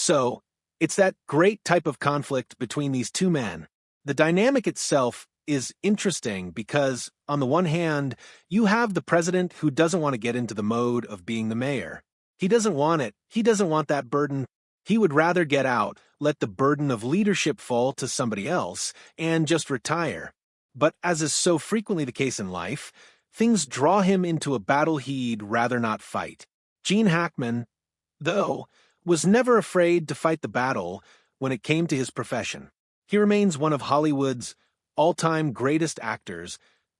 So, it's that great type of conflict between these two men. The dynamic itself is interesting because, on the one hand, you have the president who doesn't want to get into the mode of being the mayor. He doesn't want it. He doesn't want that burden. He would rather get out, let the burden of leadership fall to somebody else, and just retire. But as is so frequently the case in life, things draw him into a battle he'd rather not fight. Gene Hackman, though, was never afraid to fight the battle when it came to his profession. He remains one of Hollywood's all-time greatest actors,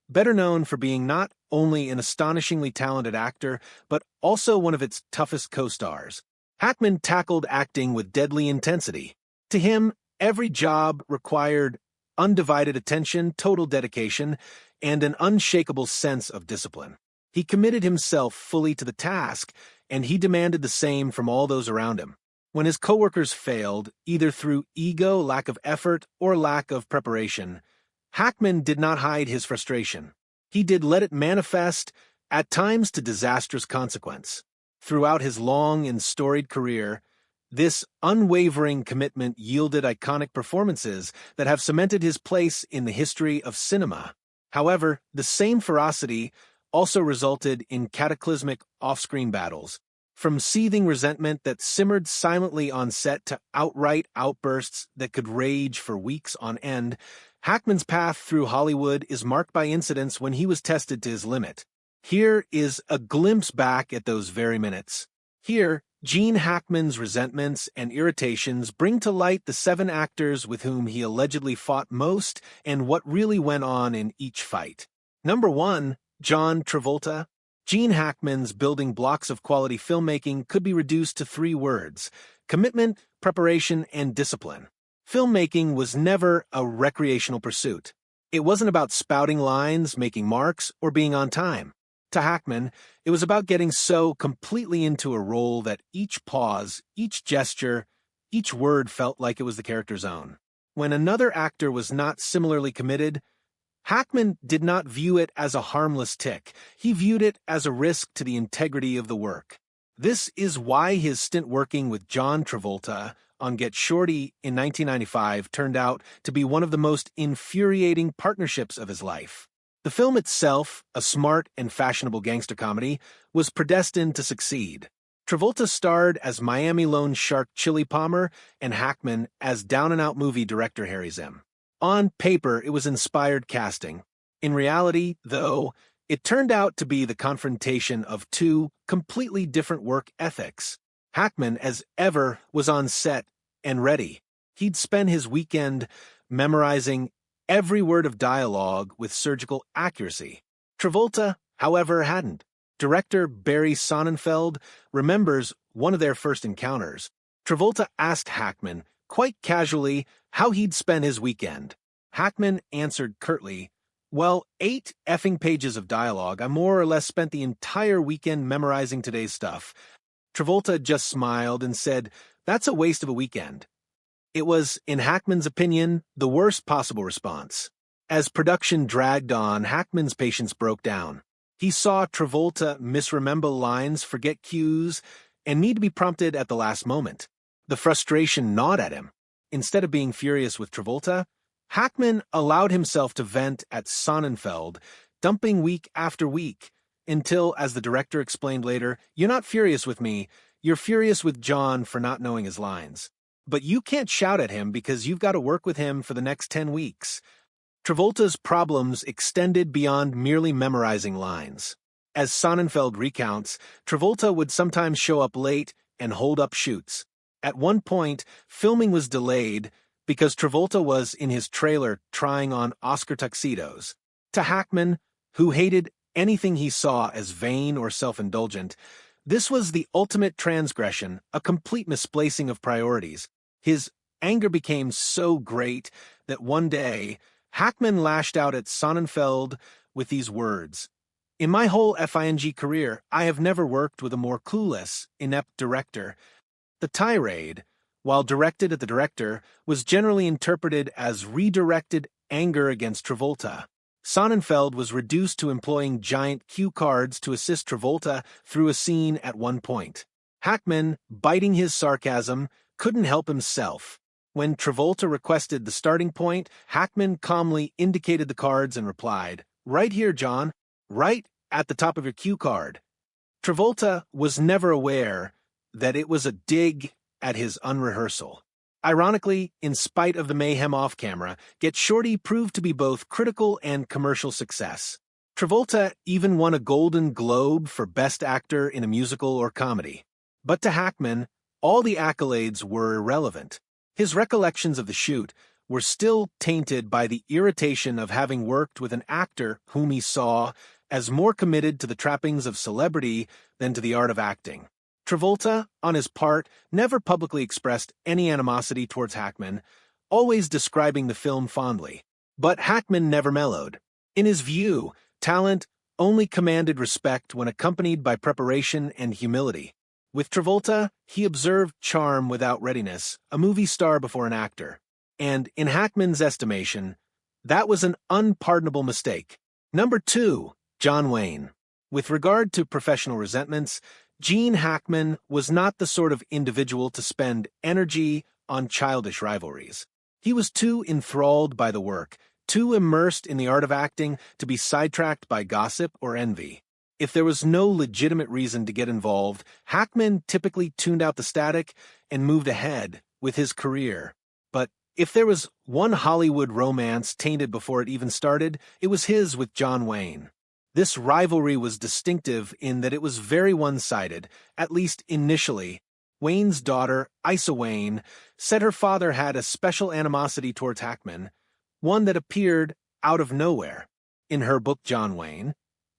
better known for being not only an astonishingly talented actor, but also one of its toughest co-stars. Hackman tackled acting with deadly intensity. To him, every job required undivided attention, total dedication, and an unshakable sense of discipline. He committed himself fully to the task, and he demanded the same from all those around him. When his coworkers failed, either through ego, lack of effort, or lack of preparation, Hackman did not hide his frustration. He did let it manifest, at times to disastrous consequence. Throughout his long and storied career, this unwavering commitment yielded iconic performances that have cemented his place in the history of cinema. However, the same ferocity also resulted in cataclysmic off-screen battles, from seething resentment that simmered silently on set to outright outbursts that could rage for weeks on end. Hackman's path through Hollywood is marked by incidents when he was tested to his limit. Here is a glimpse back at those very minutes. Here, Gene Hackman's resentments and irritations bring to light the 7 actors with whom he allegedly fought most and what really went on in each fight. Number 1, John Travolta. Gene Hackman's building blocks of quality filmmaking could be reduced to 3 words: commitment, preparation, and discipline. Filmmaking was never a recreational pursuit. It wasn't about spouting lines, making marks, or being on time. To Hackman, it was about getting so completely into a role that each pause, each gesture, each word felt like it was the character's own. When another actor was not similarly committed, Hackman did not view it as a harmless tick. He viewed it as a risk to the integrity of the work. This is why his stint working with John Travolta on Get Shorty in 1995 turned out to be one of the most infuriating partnerships of his life. The film itself, a smart and fashionable gangster comedy, was predestined to succeed. Travolta starred as Miami loan shark Chili Palmer and Hackman as down-and-out movie director Harry Zim. On paper, it was inspired casting. In reality, though, it turned out to be the confrontation of 2 completely different work ethics. Hackman, as ever, was on set and ready. He'd spend his weekend memorizing every word of dialogue with surgical accuracy. Travolta, however, hadn't. Director Barry Sonnenfeld remembers one of their first encounters. Travolta asked Hackman, quite casually, how he'd spend his weekend. Hackman answered curtly, "Well, 8 effing pages of dialogue. I more or less spent the entire weekend memorizing today's stuff." Travolta just smiled and said, "That's a waste of a weekend." It was, in Hackman's opinion, the worst possible response. As production dragged on, Hackman's patience broke down. He saw Travolta misremember lines, forget cues, and need to be prompted at the last moment. The frustration gnawed at him. Instead of being furious with Travolta, Hackman allowed himself to vent at Sonnenfeld, dumping week after week, until, as the director explained later, "You're not furious with me, you're furious with John for not knowing his lines. But you can't shout at him because you've got to work with him for the next 10 weeks. Travolta's problems extended beyond merely memorizing lines. As Sonnenfeld recounts, Travolta would sometimes show up late and hold up shoots. At one point, filming was delayed because Travolta was in his trailer trying on Oscar tuxedos. To Hackman, who hated anything he saw as vain or self-indulgent, this was the ultimate transgression, a complete misplacing of priorities. His anger became so great that one day, Hackman lashed out at Sonnenfeld with these words, "In my whole FING career, I have never worked with a more clueless, inept director." The tirade, while directed at the director, was generally interpreted as redirected anger against Travolta. Sonnenfeld was reduced to employing giant cue cards to assist Travolta through a scene at one point. Hackman, biting his sarcasm, couldn't help himself. When Travolta requested the starting point, Hackman calmly indicated the cards and replied, "Right here, John. Right at the top of your cue card." Travolta was never aware that it was a dig at his unrehearsal. Ironically, in spite of the mayhem off-camera, Get Shorty proved to be both critical and commercial success. Travolta even won a Golden Globe for Best Actor in a Musical or Comedy. But to Hackman, all the accolades were irrelevant. His recollections of the shoot were still tainted by the irritation of having worked with an actor whom he saw as more committed to the trappings of celebrity than to the art of acting. Travolta, on his part, never publicly expressed any animosity towards Hackman, always describing the film fondly. But Hackman never mellowed. In his view, talent only commanded respect when accompanied by preparation and humility. With Travolta, he observed charm without readiness, a movie star before an actor. And, in Hackman's estimation, that was an unpardonable mistake. Number 2, John Wayne. With regard to professional resentments, Gene Hackman was not the sort of individual to spend energy on childish rivalries. He was too enthralled by the work, too immersed in the art of acting to be sidetracked by gossip or envy. If there was no legitimate reason to get involved, Hackman typically tuned out the static and moved ahead with his career. But if there was one Hollywood romance tainted before it even started, it was his with John Wayne. This rivalry was distinctive in that it was very one-sided, at least initially. Wayne's daughter, Isa Wayne, said her father had a special animosity towards Hackman, one that appeared out of nowhere. In her book John Wayne,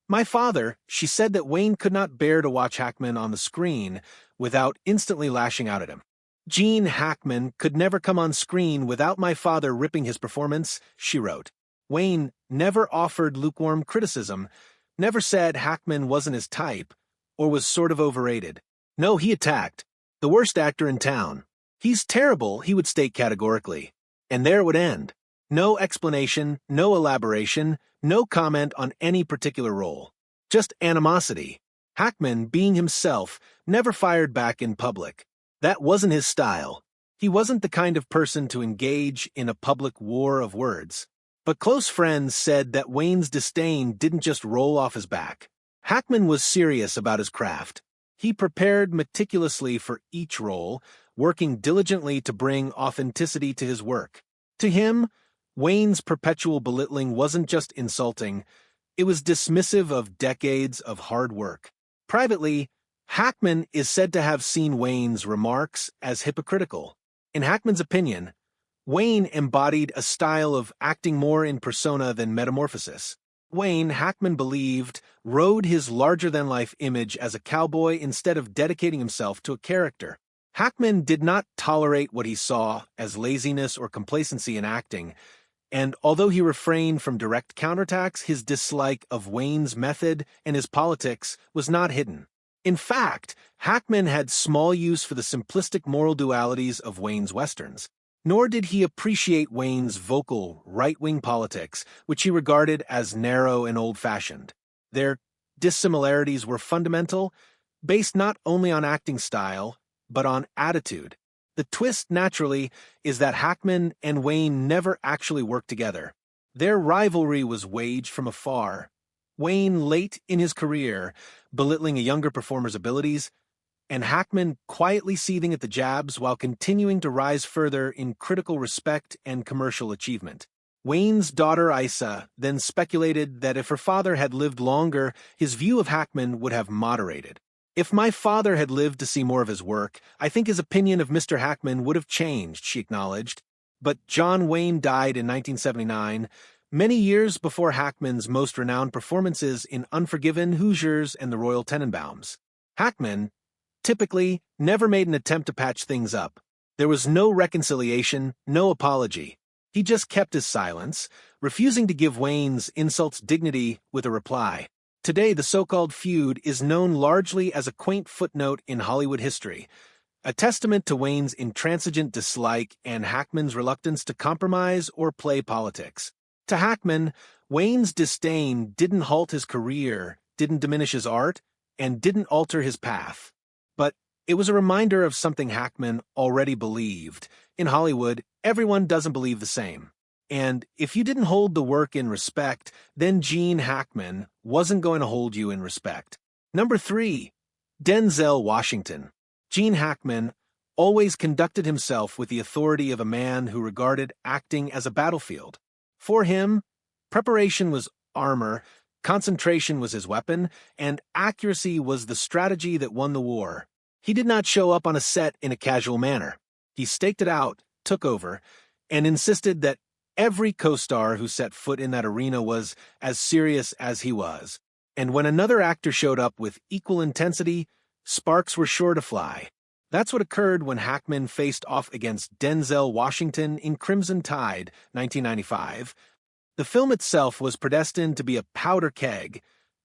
"My father," she said that Wayne could not bear to watch Hackman on the screen without instantly lashing out at him. "Gene Hackman could never come on screen without my father ripping his performance," she wrote. Wayne never offered lukewarm criticism, never said Hackman wasn't his type, or was sort of overrated. No, he attacked. The worst actor in town. "He's terrible," he would state categorically. And there it would end. No explanation, no elaboration, no comment on any particular role. Just animosity. Hackman, being himself, never fired back in public. That wasn't his style. He wasn't the kind of person to engage in a public war of words. But close friends said that Wayne's disdain didn't just roll off his back. Hackman was serious about his craft. He prepared meticulously for each role, working diligently to bring authenticity to his work. To him, Wayne's perpetual belittling wasn't just insulting, it was dismissive of decades of hard work. Privately, Hackman is said to have seen Wayne's remarks as hypocritical. In Hackman's opinion, Wayne embodied a style of acting more in persona than metamorphosis. Wayne, Hackman believed, rode his larger-than-life image as a cowboy instead of dedicating himself to a character. Hackman did not tolerate what he saw as laziness or complacency in acting, and although he refrained from direct counterattacks, his dislike of Wayne's method and his politics was not hidden. In fact, Hackman had small use for the simplistic moral dualities of Wayne's westerns. Nor did he appreciate Wayne's vocal, right-wing politics, which he regarded as narrow and old-fashioned. Their dissimilarities were fundamental, based not only on acting style, but on attitude. The twist, naturally, is that Hackman and Wayne never actually worked together. Their rivalry was waged from afar. Wayne late in his career, belittling a younger performer's abilities, and Hackman quietly seething at the jabs while continuing to rise further in critical respect and commercial achievement. Wayne's daughter Isa then speculated that if her father had lived longer, his view of Hackman would have moderated. "If my father had lived to see more of his work, I think his opinion of Mr. Hackman would have changed," she acknowledged. But John Wayne died in 1979, many years before Hackman's most renowned performances in Unforgiven, Hoosiers, and The Royal Tenenbaums. Hackman typically never made an attempt to patch things up. There was no reconciliation, no apology. He just kept his silence, refusing to give Wayne's insults dignity with a reply. Today, the so-called feud is known largely as a quaint footnote in Hollywood history, a testament to Wayne's intransigent dislike and Hackman's reluctance to compromise or play politics. To Hackman, Wayne's disdain didn't halt his career, didn't diminish his art, and didn't alter his path. But It was a reminder of something Hackman already believed. In Hollywood, everyone doesn't believe the same. And if you didn't hold the work in respect, then Gene Hackman wasn't going to hold you in respect. Number 3, Denzel Washington. Gene Hackman always conducted himself with the authority of a man who regarded acting as a battlefield. For him, preparation was armor, concentration was his weapon, and accuracy was the strategy that won the war. He did not show up on a set in a casual manner. He staked it out, took over, and insisted that every co-star who set foot in that arena was as serious as he was. And when another actor showed up with equal intensity, sparks were sure to fly. That's what occurred when Hackman faced off against Denzel Washington in Crimson Tide, 1995. The film itself was predestined to be a powder keg,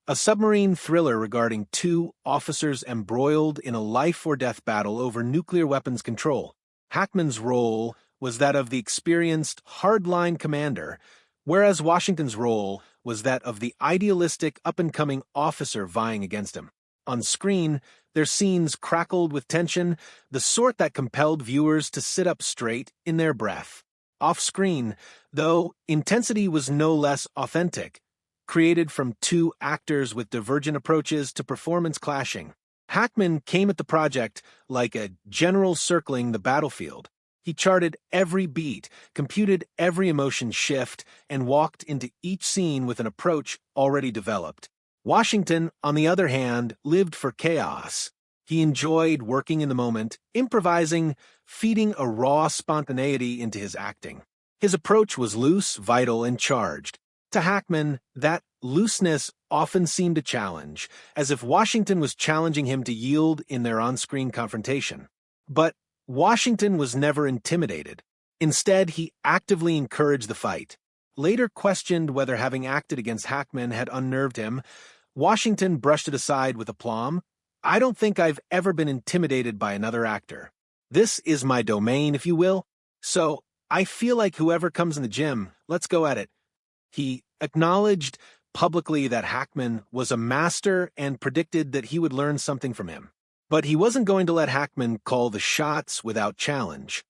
a submarine thriller regarding 2 officers embroiled in a life-or-death battle over nuclear weapons control. Hackman's role was that of the experienced, hardline commander, whereas Washington's role was that of the idealistic, up-and-coming officer vying against him. On screen, their scenes crackled with tension, the sort that compelled viewers to sit up straight in their breath. Off-screen, though, intensity was no less authentic, created from 2 actors with divergent approaches to performance clashing. Hackman came at the project like a general circling the battlefield. He charted every beat, computed every emotion shift, and walked into each scene with an approach already developed. Washington, on the other hand, lived for chaos. He enjoyed working in the moment, improvising, feeding a raw spontaneity into his acting. His approach was loose, vital, and charged. To Hackman, that looseness often seemed a challenge, as if Washington was challenging him to yield in their on-screen confrontation. But Washington was never intimidated. Instead, he actively encouraged the fight. Later questioned whether having acted against Hackman had unnerved him, Washington brushed it aside with aplomb. "I don't think I've ever been intimidated by another actor. This is my domain, if you will. So I feel like whoever comes in the gym, let's go at it." He acknowledged publicly that Hackman was a master and predicted that he would learn something from him. But he wasn't going to let Hackman call the shots without challenge.